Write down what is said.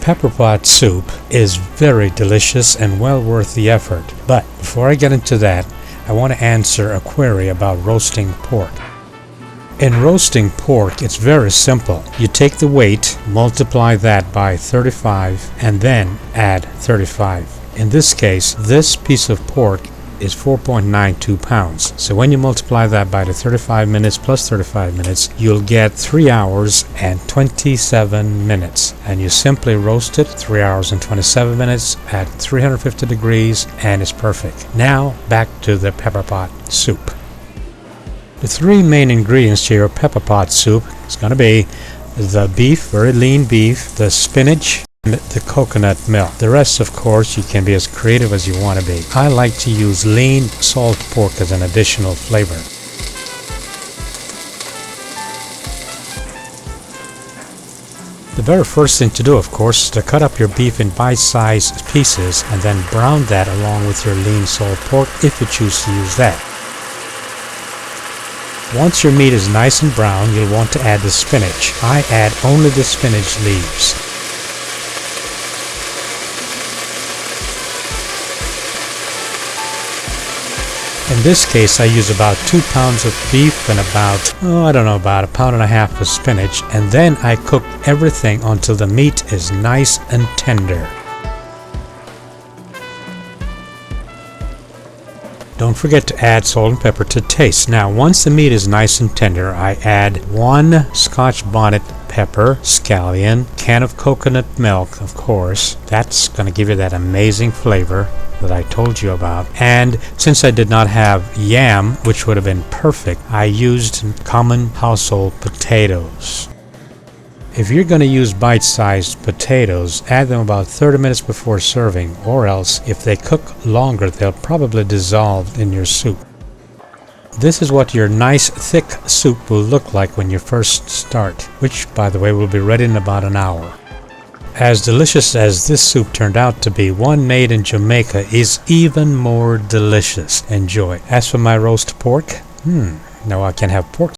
Pepper pot soup is very delicious and well worth the effort. But before I get into that, I want to answer a query about roasting pork. In roasting pork, it's very simple. You take the weight, multiply that by 35, and then add 35. In this case, this piece of pork is 4.92 pounds. So when you multiply that by the 35 minutes plus 35 minutes, you'll get 3 hours and 27 minutes. And you simply roast it 3 hours and 27 minutes at 350 degrees, and it's perfect. Now, back to the pepper pot soup. The three main ingredients to your pepper pot soup is going to be the beef, very lean beef, the spinach, and the coconut milk. The rest, of course, you can be as creative as you want to be. I like to use lean salt pork as an additional flavor. The very first thing to do, of course, is to cut up your beef in bite-sized pieces and then brown that along with your lean salt pork if you choose to use that. Once your meat is nice and brown, you'll want to add the spinach. I add only the spinach leaves. In this case, I use about 2 pounds of beef and about a pound and a half of spinach, and then I cook everything until the meat is nice and tender. Don't forget to add salt and pepper to taste. Now, once the meat is nice and tender, I add 1 Scotch Bonnet Pepper, scallion, can of coconut milk, of course. That's going to give you that amazing flavor that I told you about. And since I did not have yam, which would have been perfect, I used common household potatoes. If you're going to use bite-sized potatoes, add them about 30 minutes before serving, or else if they cook longer, they'll probably dissolve in your soup. This is what your nice thick soup will look like when you first start, which, by the way, will be ready in about an hour. As delicious as this soup turned out to be, one made in Jamaica is even more delicious. Enjoy. As for my roast pork, now I can have pork